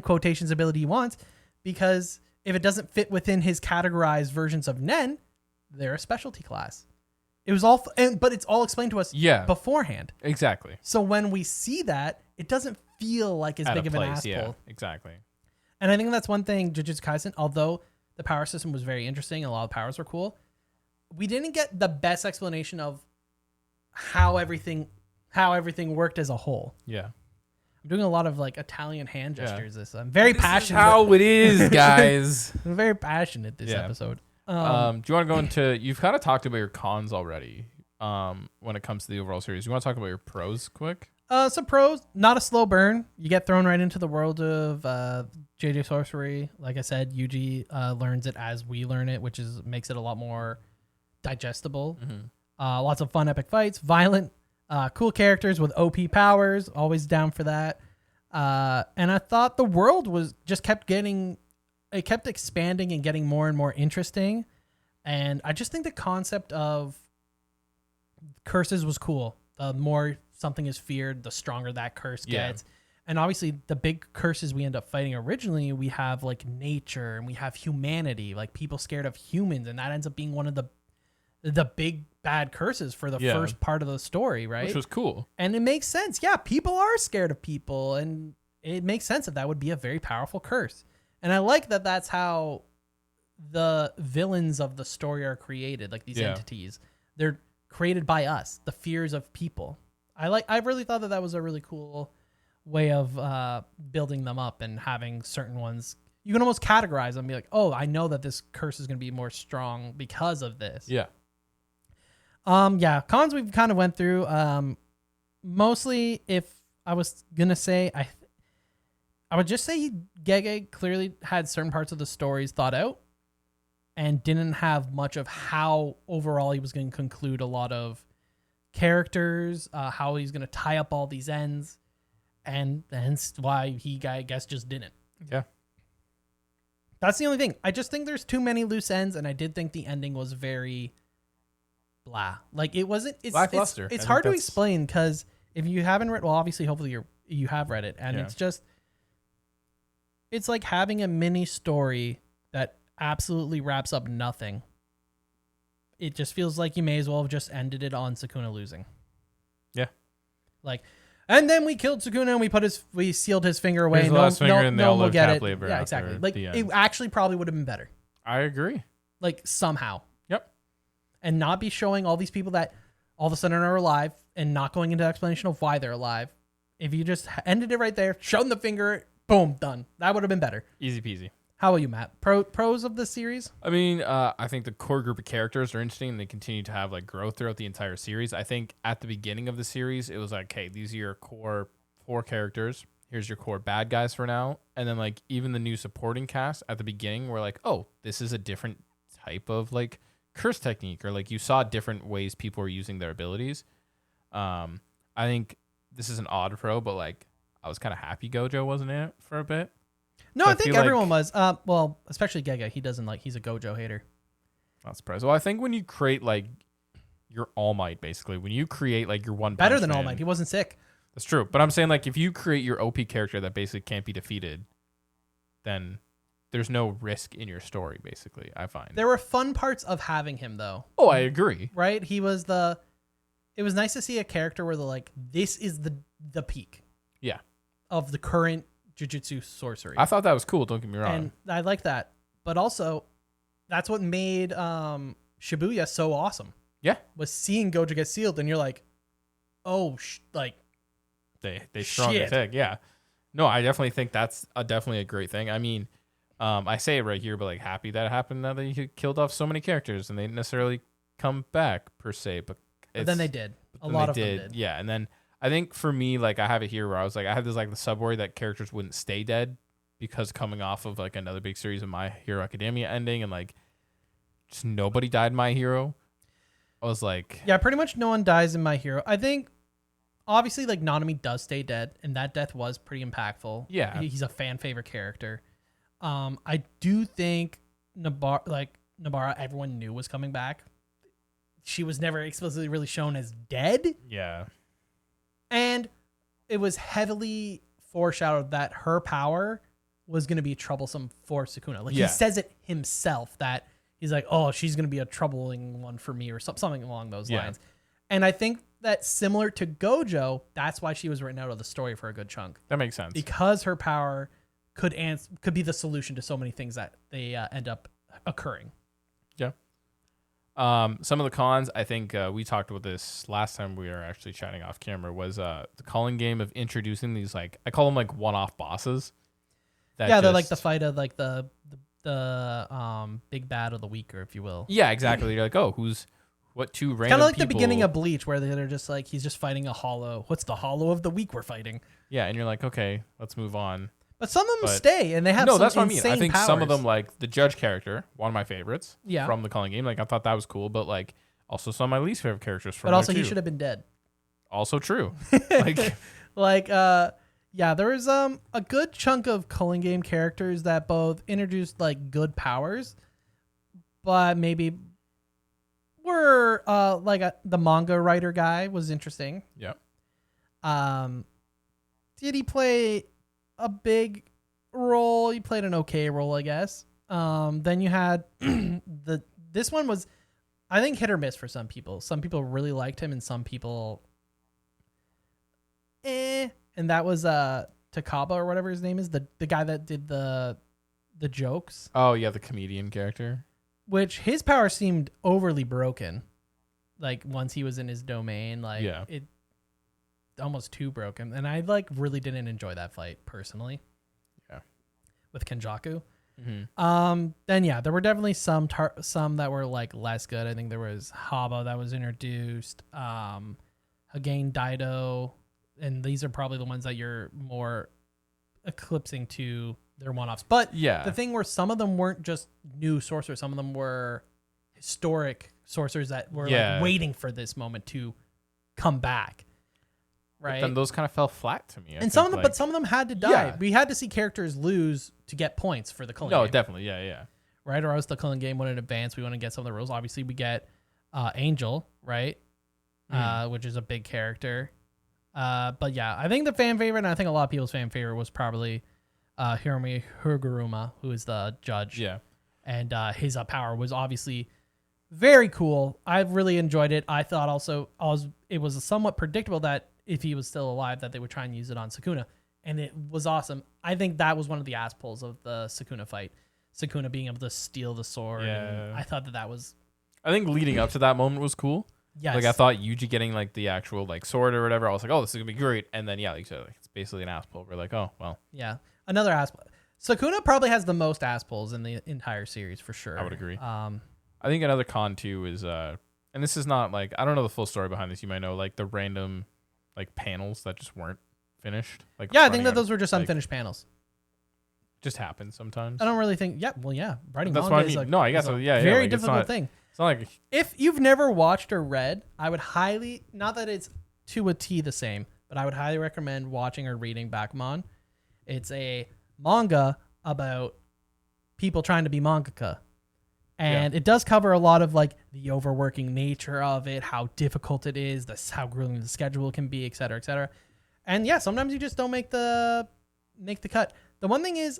quotations ability he wants, because if it doesn't fit within his categorized versions of Nen, they're a specialty class. It was all, but it's all explained to us beforehand. Exactly. So when we see that, it doesn't feel like as big of an ass pull. Yeah, exactly. And I think that's one thing, Jujutsu Kaisen, although the power system was very interesting and a lot of powers were cool, we didn't get the best explanation of how everything worked as a whole. Yeah. I'm doing a lot of like Italian hand gestures. I'm very passionate. This is how it is, guys. I'm very passionate this episode. Do you want to go into? You've kind of talked about your cons already. When it comes to the overall series, you want to talk about your pros quick? Some pros. Not a slow burn. You get thrown right into the world of JJ Sorcery. Like I said, Yuji learns it as we learn it, which makes it a lot more digestible. Lots of fun, epic fights, violent. Cool characters with OP powers, always down for that. And I thought the world kept expanding and getting more and more interesting. And I just think the concept of curses was cool. The more something is feared, the stronger that curse gets. And obviously the big curses we end up fighting originally, we have like nature and we have humanity, like people scared of humans. And that ends up being one of the big bad curses for the first part of the story, right? Which was cool. And it makes sense. Yeah, people are scared of people, and it makes sense that would be a very powerful curse. And I like that that's how the villains of the story are created, like these entities. They're created by us, the fears of people. I really thought that was a really cool way of building them up and having certain ones. You can almost categorize them and be like, oh, I know that this curse is going to be more strong because of this. Yeah. Cons we've kind of went through. Mostly, if I was gonna say, I would just say Gege clearly had certain parts of the stories thought out, and didn't have much of how overall he was going to conclude a lot of characters, how he's going to tie up all these ends, and hence why he, I guess, just didn't. Yeah. That's the only thing. I just think there's too many loose ends, and I did think the ending was very blah. Like it wasn't. It's lackluster. It's hard to explain because if you haven't read, well, obviously, hopefully you have read it, and it's like having a mini story that absolutely wraps up nothing. It just feels like you may as well have just ended it on Sukuna losing. Yeah. Like, and then we killed Sukuna and we sealed his finger away. Here's the last finger and they all we'll lived get happily it. ever Yeah, after exactly. Like the it end. actually probably would have been better. I agree. Like somehow. Yep. And not be showing all these people that all of a sudden are alive and not going into explanation of why they're alive. If you just ended it right there, shown the finger, boom, done. That would have been better. Easy peasy. How about you, Matt? Pros of the series? I mean, I think the core group of characters are interesting and they continue to have like growth throughout the entire series. I think at the beginning of the series, it was like, okay, these are your core 4 characters. Here's your core bad guys for now. And then like even the new supporting cast at the beginning were like, oh, this is a different type of like curse technique, or like you saw different ways people were using their abilities. I think this is an odd pro, but like I was kind of happy Gojo wasn't in it for a bit. No, I think everyone was. Well, especially Gege. He's a Gojo hater. Not surprised. Well, I think when you create like your All Might, basically, when you create like your one better punch than man, All Might. He wasn't sick. That's true. But I'm saying like if you create your OP character that basically can't be defeated, then there's no risk in your story, basically, I find. There were fun parts of having him though. Oh, I agree. Right? It was nice to see a character where this is the peak. Yeah. Of the current Jujutsu sorcery. I thought that was cool, don't get me wrong. And I like that. But also, that's what made Shibuya so awesome. Yeah. Was seeing Gojo get sealed, and you're like, oh, they strong attack. Yeah. No, I definitely think that's definitely a great thing. I mean, I say it right here, but like happy that it happened now that you killed off so many characters and they didn't necessarily come back per se, but then they did. A lot of them did. Yeah. And then I think for me, like I have it here where I was like, I had this like the sub worry that characters wouldn't stay dead because coming off of like another big series of My Hero Academia ending and like just nobody died in My Hero. I was like, yeah, pretty much no one dies in My Hero. I think obviously like Nanami does stay dead and that death was pretty impactful. Yeah. He's a fan favorite character. I do think Nabara, everyone knew was coming back. She was never explicitly really shown as dead. Yeah. And it was heavily foreshadowed that her power was going to be troublesome for Sukuna. Like he says it himself that he's like, oh, she's going to be a troubling one for me or something along those lines. And I think that similar to Gojo, that's why she was written out of the story for a good chunk. That makes sense. Because her power could be the solution to so many things that they end up occurring. Yeah. Some of the cons, I think we talked about this last time we were actually chatting off camera, was the calling game of introducing these, like, I call them like one-off bosses. They're like the fight of like the big bad of the week, or if you will. Yeah, exactly. You're like, oh, what two random kind of like people... the beginning of Bleach, where they're just like, he's just fighting a hollow. What's the hollow of the week we're fighting? Yeah, and you're like, okay, let's move on. But some of them stay, and they have some that's what I mean. insane I think powers. some of them, like the judge character, one of my favorites from the calling game. Like, I thought that was cool, but like also some of my least favorite characters from But also, there, he too. should have been dead. Also true. There was a good chunk of calling game characters that both introduced like good powers, but maybe were the manga writer guy was interesting. Yeah. Did he play a big role? He played an okay role, I guess. Then you had this one was, I think, hit or miss for some people. Some people really liked him, and some people, And that was Takaba or whatever his name is, the guy that did the jokes. Oh yeah, the comedian character. Which his power seemed overly broken. Like once he was in his domain, it almost too broken. And I really didn't enjoy that fight personally. Yeah. With Kenjaku. Mm-hmm. Then there were definitely some that were like less good. I think there was Haba that was introduced. Hagain Daido, and these are probably the ones that you're more eclipsing to their one-offs. But the thing where some of them weren't just new sorcerers, some of them were historic sorcerers that were like waiting for this moment to come back. Right. But then those kind of fell flat to me. But some of them had to die. Yeah. We had to see characters lose to get points for the culling game. No, definitely. Yeah. Right? Or else the culling game wouldn't advance. We want to get some of the rules. Obviously, we get Angel, right? Which is a big character. But yeah, I think the fan favorite, and I think a lot of people's fan favorite, was probably Hiromi Higuruma, who is the judge. Yeah. And his power was obviously very cool. I really enjoyed it. I thought also it was somewhat predictable that if he was still alive, that they would try and use it on Sukuna. And it was awesome. I think that was one of the ass pulls of the Sukuna fight. Sukuna being able to steal the sword. Yeah. I thought that was... I think leading up to that moment was cool. Yes. Like, I thought Yuji getting, like, the actual, like, sword or whatever, I was like, oh, this is going to be great. And then, like you said, it's basically an ass pull. We're like, oh, well. Yeah. Another ass pull. Sukuna probably has the most ass pulls in the entire series, for sure. I would agree. I think another con, too, is... and this is not, like... I don't know the full story behind this. You might know, like, the random... like panels that just weren't finished. Like I think that those were just unfinished panels. Just happens sometimes. I don't really think. Yeah, well, yeah, writing that's manga what I mean. is No, I guess very like, difficult thing. It's not like if you've never watched or read, I would highly, not that it's to a T the same, but I would highly recommend watching or reading Bakuman. It's a manga about people trying to be mangaka. And it does cover a lot of like the overworking nature of it, how difficult it is, how grueling the schedule can be, et cetera, et cetera. And yeah, sometimes you just don't make the cut. The one thing is,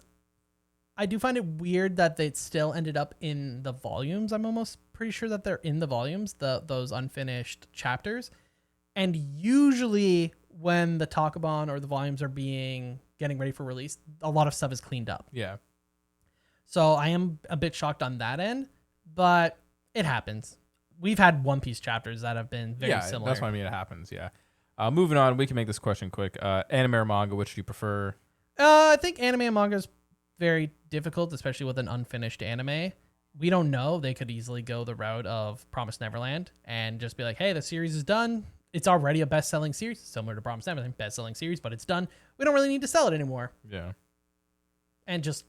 I do find it weird that they still ended up in the volumes. I'm almost pretty sure that they're in the volumes, those unfinished chapters. And usually when the Takabon or the volumes are getting ready for release, a lot of stuff is cleaned up. Yeah. So I am a bit shocked on that end, but it happens. We've had One Piece chapters that have been very similar. That's what I mean. It happens. Yeah. Moving on, we can make this question quick. Anime or manga, which do you prefer? I think anime and manga is very difficult, especially with an unfinished anime. We don't know. They could easily go the route of Promised Neverland and just be like, hey, the series is done. It's already a best-selling series, similar to Promised Neverland, best-selling series, but it's done. We don't really need to sell it anymore. Yeah. And just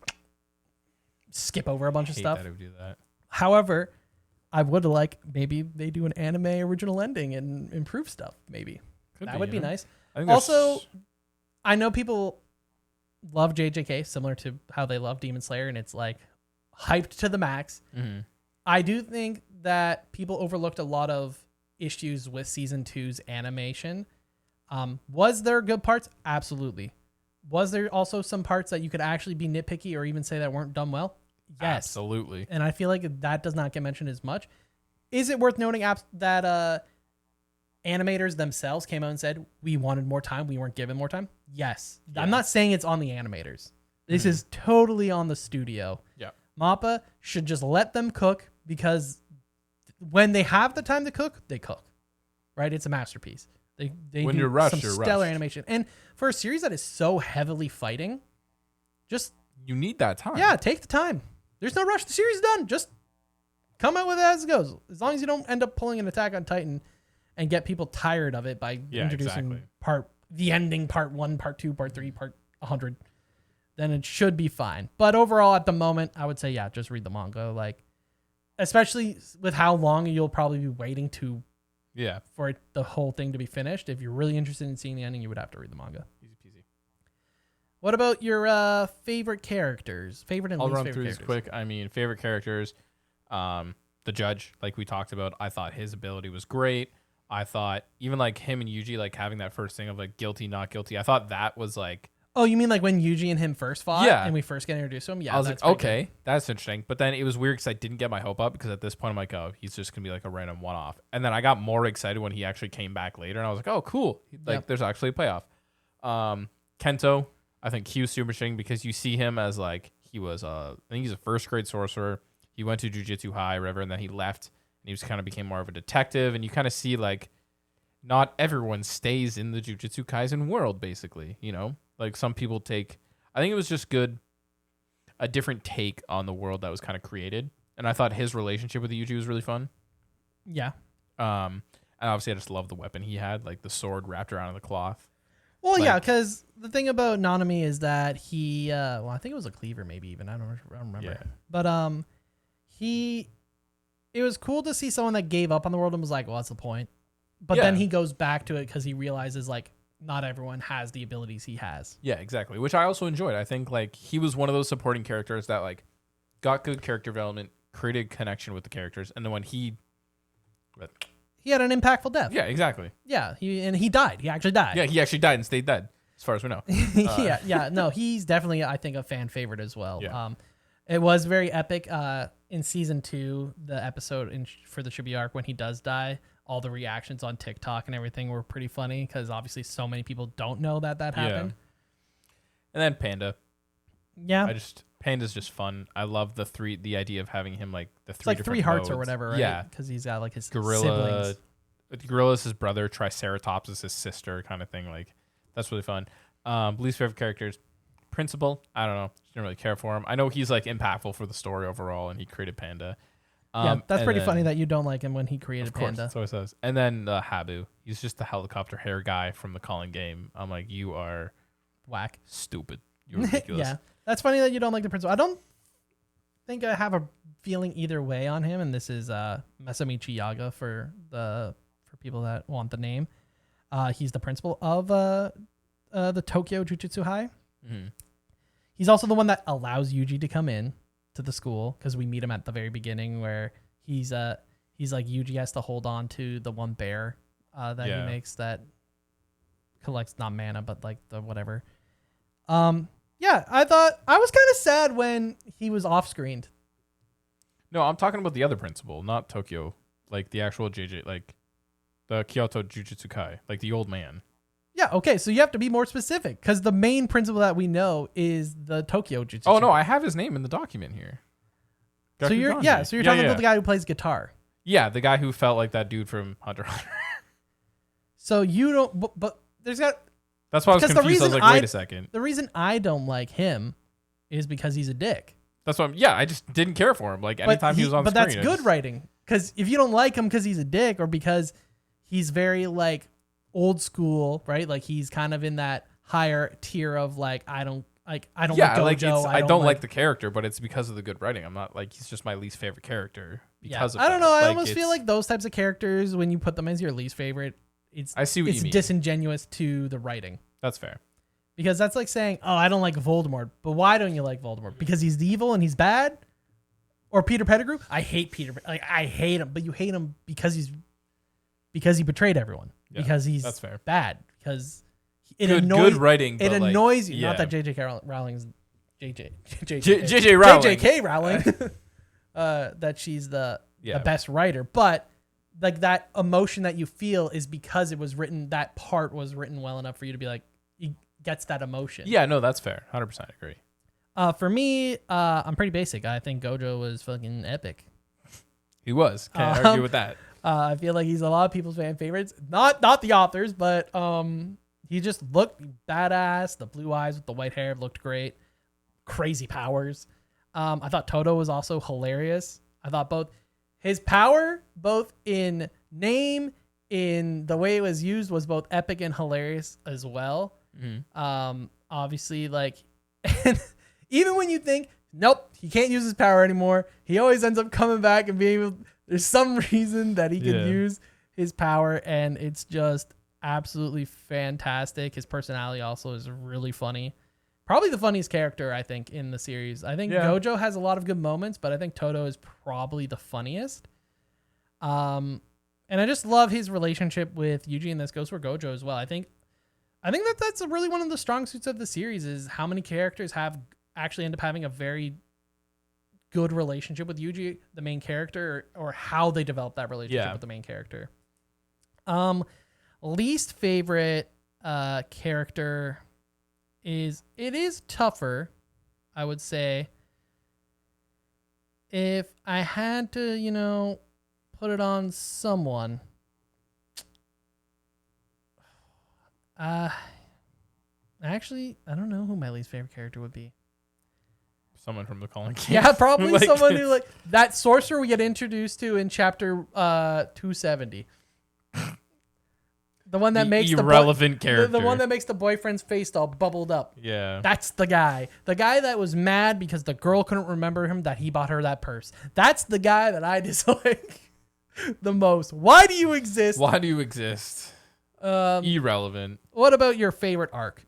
skip over a bunch of stuff. I hate that it would do that. However, I would like maybe they do an anime original ending and improve stuff. Maybe that would be nice. Also, I know people love JJK similar to how they love Demon Slayer, and it's like hyped to the max. Mm-hmm. I do think that people overlooked a lot of issues with season 2's animation. Was there good parts? Absolutely. Was there also some parts that you could actually be nitpicky or even say that weren't done well? Yes. Absolutely. And I feel like that does not get mentioned as much. Is it worth noting that animators themselves came out and said, we wanted more time, we weren't given more time? Yes. Yeah. I'm not saying it's on the animators. This is totally on the studio. Yeah. MAPPA should just let them cook because when they have the time to cook, they cook. Right? It's a masterpiece. They when do you're rushed, some you're stellar rushed. animation. And for a series that is so heavily fighting, just You need that time. yeah, take the time. There's no rush. The series is done. Just come out with it as it goes. As long as you don't end up pulling an Attack on Titan and get people tired of it by introducing the ending, part 1, part 2, part 3, part 100, then it should be fine. But overall, at the moment, I would say, yeah, just read the manga. Like, especially with how long you'll probably be waiting for the whole thing to be finished. If you're really interested in seeing the ending, you would have to read the manga. Easy peasy. What about your favorite characters? Favorite and I'll least run favorite through characters? this quick. I mean, favorite characters. The judge, like we talked about, I thought his ability was great. I thought even like him and Yuji, like having that first thing of like guilty, not guilty. I thought that was like. Oh, you mean like when Yuji and him first fought? Yeah. And we first get introduced to him? Yeah. I was like, okay, that's interesting. But then it was weird because I didn't get my hope up because at this point I'm like, oh, he's just going to be like a random one-off. And then I got more excited when he actually came back later. And I was like, oh, cool. Like there's actually a payoff. Kento, I think he was super interesting because you see him as like, he was, I think he's a first grade sorcerer. He went to Jujutsu High, whatever, and then he left. And he was kind of became more of a detective. And you kind of see like, not everyone stays in the Jujutsu Kaisen world, basically, you know? Like some people take, I think it was just good, a different take on the world that was kind of created. And I thought his relationship with Yuji was really fun. Yeah. And obviously I just love the weapon he had, like the sword wrapped around the cloth. Well, Like- yeah, because the thing about Nanami is that he, well, I think it was a cleaver maybe even. I don't remember. Yeah. But it was cool to see someone that gave up on the world and was like, well, what's the point? But then Yeah. he goes back to it because he realizes like not everyone has the abilities he has. Yeah, exactly. Which I also enjoyed. I think like he was one of those supporting characters that like got good character development, created connection with the characters. And then when he He had an impactful death. Yeah, exactly. Yeah, he died. He actually died. Yeah, he actually died and stayed dead, as far as we know. Yeah. No, he's definitely, I think, a fan favorite as well. Yeah. It was very epic. In season 2, the episode for the Shibuya arc when he does die, all the reactions on TikTok and everything were pretty funny because obviously so many people don't know that happened. And then Panda. Yeah. Panda's just fun. I love the idea of having him like the It's three like different 3 hearts modes. or whatever, right? Yeah. Because he's got like his Gorilla. siblings. Gorilla's his brother. Triceratops is his sister, kind of thing. Like that's really fun. Least favorite characters. Principal. I don't know. Just didn't really care for him. I know he's like impactful for the story overall, and he created Panda. Yeah, that's and pretty then- funny that you don't like him when he created Of course, Panda. that's what it says. And then Habu. He's just the helicopter hair guy from the Calling game. I'm like, you are Whack. stupid. You're ridiculous. Yeah. That's funny that you don't like the principal. I don't think I have a feeling either way on him, and this is Masamichi Yaga for people that want the name. He's the principal of the Tokyo Jujutsu High. Mhm. He's also the one that allows Yuji to come in to the school because we meet him at the very beginning where he's like Yuji has to hold on to the one bear that he makes that collects not mana but like the whatever. Yeah, I thought I was kind of sad when he was off screened. No, I'm talking about the other principal, not Tokyo. Like the actual JJ, like the Kyoto Jujutsu Kai, like the old man. Yeah, okay, so you have to be more specific because the main principal that we know is the Tokyo Jujutsu. Oh no, I have his name in the document here. So you're Gakuganji. talking about the guy who plays guitar. Yeah, the guy who felt like that dude from Hunter x Hunter. So you don't, but there's got. That's why I was Because the confused. I was reason like, wait a second. The reason I don't like him is because he's a dick. That's why. I just didn't care for him. Like anytime he was on the but screen. that's good writing because if you don't like him because he's a dick or because he's very like old school, right? Like he's kind of in that higher tier of like I don't like Gojo. I don't like the character, but it's because of the good writing. I'm not like he's just my least favorite character because of. I don't that. know. I Like, almost feel like those types of characters when you put them as your least favorite, I see what you mean. disingenuous to the writing. That's fair. Because that's like saying, oh, I don't like Voldemort. But why don't you like Voldemort? Because he's evil and he's bad? Or Peter Pettigrew? I hate Peter. Like I hate him, but you hate him because he betrayed everyone. Yeah, because he's that's fair. Bad. Because Good writing. It but annoys like, you. yeah. Not that J.J. Rowling's J.J. Rowling. J.J.K. Rowling. That she's the best writer, but like that emotion that you feel is because it was written. That part was written well enough for you to be like, he gets that emotion. Yeah, no, that's fair. 100% agree. For me, I'm pretty basic. I think Gojo was fucking epic. He was. Can't argue with that. I feel like he's a lot of people's fan favorites. Not the authors, but he just looked badass. The blue eyes with the white hair looked great. Crazy powers. I thought Toto was also hilarious. I thought both his power, both in name, in the way it was used, was both epic and hilarious as well. Mm-hmm. Obviously, like, and even when you think, nope, he can't use his power anymore, he always ends up coming back and being able, there's some reason that he can use his power, and it's just absolutely fantastic. His personality also is really funny. Probably the funniest character, I think, in the series. I think Gojo has a lot of good moments, but I think Toto is probably the funniest. And I just love his relationship with Yuji, and this goes for Gojo as well. I think that's really one of the strong suits of the series is how many characters have actually end up having a very good relationship with Yuji, the main character, or how they develop that relationship with the main character. Least favorite character is tougher, I would say. If I had to, put it on someone, actually, I don't know who my least favorite character would be. Someone from the Calling Games. Yeah, probably someone who, like, that sorcerer we get introduced to in chapter 270. The one that makes irrelevant character. The one that makes the boyfriend's face all bubbled up. Yeah. That's the guy. The guy that was mad because the girl couldn't remember him that he bought her that purse. That's the guy that I dislike the most. Why do you exist? Irrelevant. What about your favorite arc?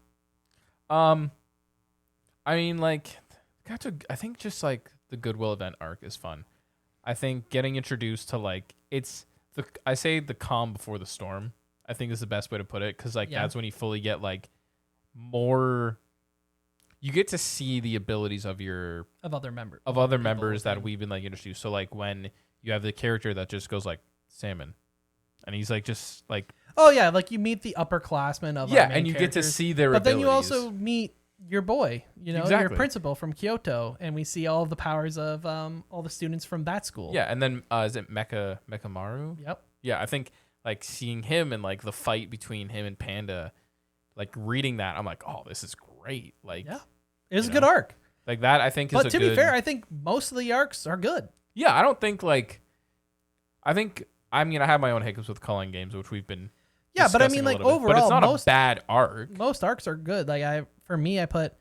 I mean, like, I think just like the Goodwill event arc is fun. I think getting introduced to, like, I say the calm before the storm, I think is the best way to put it, because that's when you fully get like more. You get to see the abilities of other members that we've been like introduced. So like when you have the character that just goes like salmon, and he's like just like like you meet the upperclassmen of our main and you characters, get to see their. But abilities. then you also meet your boy, your principal from Kyoto, and we see all of the powers of all the students from that school. Yeah, and then is it Mekamaru? Yep. Yeah, I think. Like seeing him and like the fight between him and Panda, like reading that, I'm like, oh, this is great. Like, it was a good arc. Like that, I think. But to be fair, I think most of the arcs are good. Yeah, I don't think like. I have my own hiccups with Calling Games, which we've been. Yeah, but I mean, like overall, but it's not a bad arc. Most arcs are good. Like I put,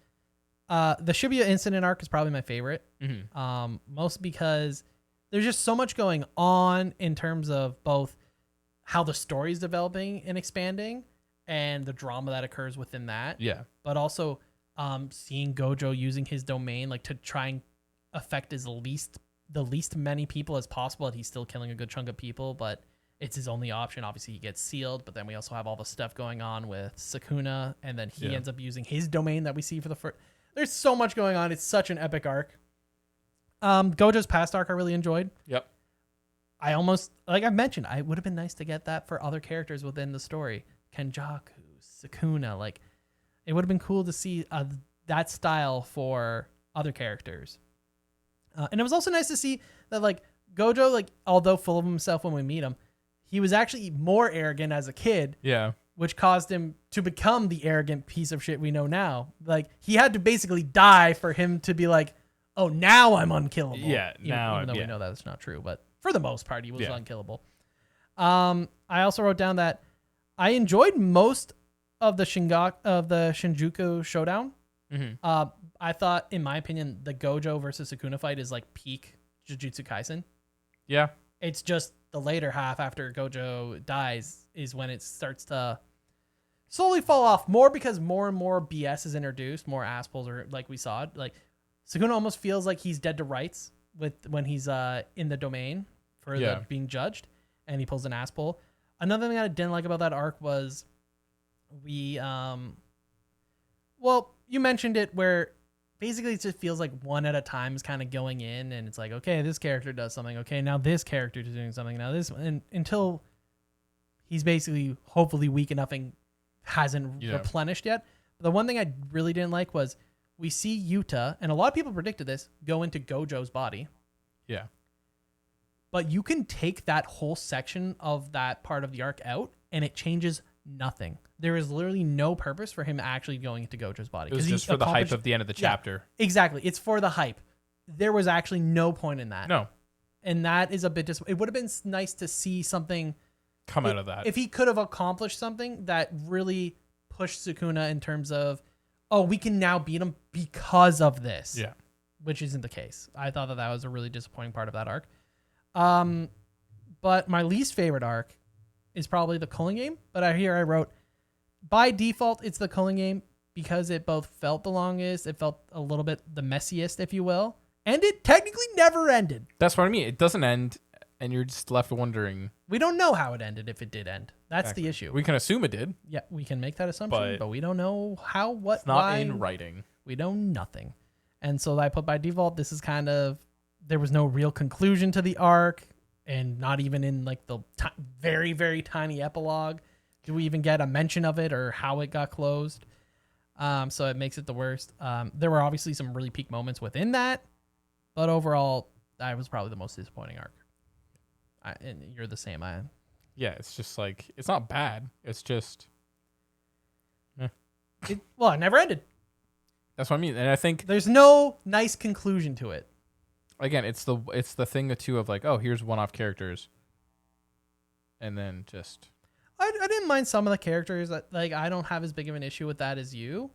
the Shibuya incident arc is probably my favorite. Mm-hmm. Most because there's just so much going on in terms of both how the story is developing and expanding and the drama that occurs within that. Yeah. But also seeing Gojo using his domain like to try and affect the least many people as possible, and he's still killing a good chunk of people, but it's his only option. Obviously he gets sealed, but then we also have all the stuff going on with Sukuna, and then he ends up using his domain that we see for the first. There's so much going on. It's such an epic arc. Gojo's past arc I really enjoyed. Yep. I almost, like I mentioned, it would have been nice to get that for other characters within the story. Kenjaku, Sukuna, like it would have been cool to see that style for other characters. And it was also nice to see that like Gojo, like although full of himself when we meet him, he was actually more arrogant as a kid. Yeah. Which caused him to become the arrogant piece of shit we know now. Like he had to basically die for him to be like, oh, now I'm unkillable. Yeah. Even though we know that's not true, but for the most part, he was unkillable. I also wrote down that I enjoyed most of the Shinjuku showdown. Mm-hmm. I thought, in my opinion, the Gojo versus Sukuna fight is like peak Jujutsu Kaisen. Yeah. It's just the later half after Gojo dies is when it starts to slowly fall off, more because more and more BS is introduced, more asspulls are like we saw it. Like Sukuna almost feels like he's dead to rights when he's in the domain for being judged, and he pulls an ass pull. Another thing that I didn't like about that arc was you mentioned it, where basically it just feels like one at a time is kind of going in, and it's like, okay, this character does something, okay, now this character is doing something, now this, and until he's basically hopefully weak enough and hasn't replenished yet. But the one thing I really didn't like was we see Yuta, and a lot of people predicted this, go into Gojo's body. Yeah. but you can take that whole section of that part of the arc out and it changes nothing. There is literally no purpose for him actually going into Gojo's body. It was just for the hype of the end of the chapter. Exactly. It's for the hype. There was actually no point in that. No. And that is a bit it would have been nice to see something come out of that. If he could have accomplished something that really pushed Sukuna in terms of, oh, we can now beat him because of this. Yeah. Which isn't the case. I thought that was a really disappointing part of that arc. But my least favorite arc is probably the Culling game. But I wrote, by default, it's the Culling game because it both felt the longest, it felt a little bit the messiest, if you will, and it technically never ended. That's what I mean. It doesn't end, and you're just left wondering. We don't know how it ended if it did end. That's exactly. the issue. We can assume it did. Yeah, we can make that assumption, but we don't know how, what, it's not why. in writing. We know nothing. And so I put by default, this is kind of, there was no real conclusion to the arc, and not even in like the very, very tiny epilogue do we even get a mention of it or how it got closed. So it makes it the worst. There were obviously some really peak moments within that, but overall, that was probably the most disappointing arc. And you're the same. Yeah, it's just like, it's not bad. It's just, it never ended. That's what I mean. And I think there's no nice conclusion to it. Again, it's the thing too of like, oh, here's one-off characters, and then just. I didn't mind some of the characters. Like, I don't have as big of an issue with that as you.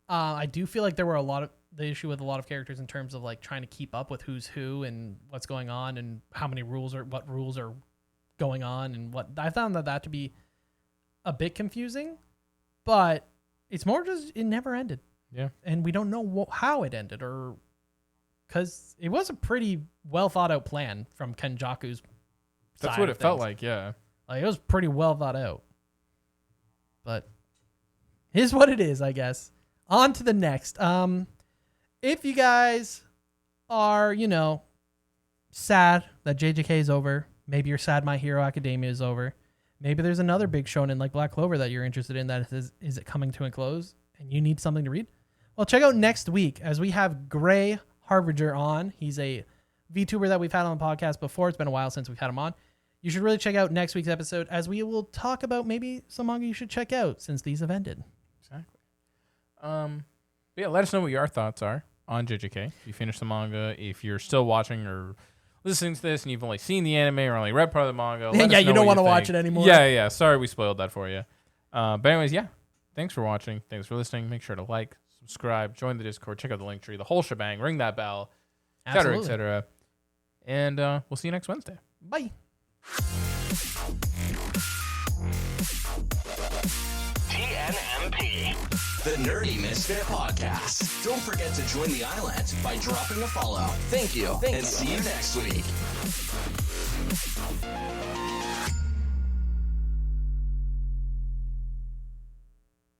I do feel like there were the issue with a lot of characters in terms of like trying to keep up with who's who and what's going on and what rules are going on and what. I found that to be a bit confusing, but it's more just it never ended. Yeah, and we don't know how it ended or. Because it was a pretty well thought out plan from Kenjaku's side. That's what it felt like, yeah. Like, it was pretty well thought out. But here's what it is, I guess. On to the next. If you guys are, sad that JJK is over, maybe you're sad My Hero Academia is over, maybe there's another big shonen like Black Clover that you're interested in that is it coming to a close and you need something to read, well, check out next week as we have Gray Harbinger on. He's a VTuber that we've had on the podcast before. It's been a while since we've had him on. You should really check out next week's episode as we will talk about maybe some manga you should check out since these have ended. Exactly. Yeah, let us know what your thoughts are on JJK. If you finished the manga, if you're still watching or listening to this and you've only seen the anime or only read part of the manga. Yeah, you don't want to watch it anymore. Yeah. Sorry we spoiled that for you. But anyways, yeah. Thanks for watching. Thanks for listening. Make sure to like, subscribe, join the Discord, check out the link tree, the whole shebang, ring that bell, etc., etc. And we'll see you next Wednesday. Bye. TNMP, the Nerdy Misfit Podcast. Don't forget to join the island by dropping a follow. Thank you. And see you next week.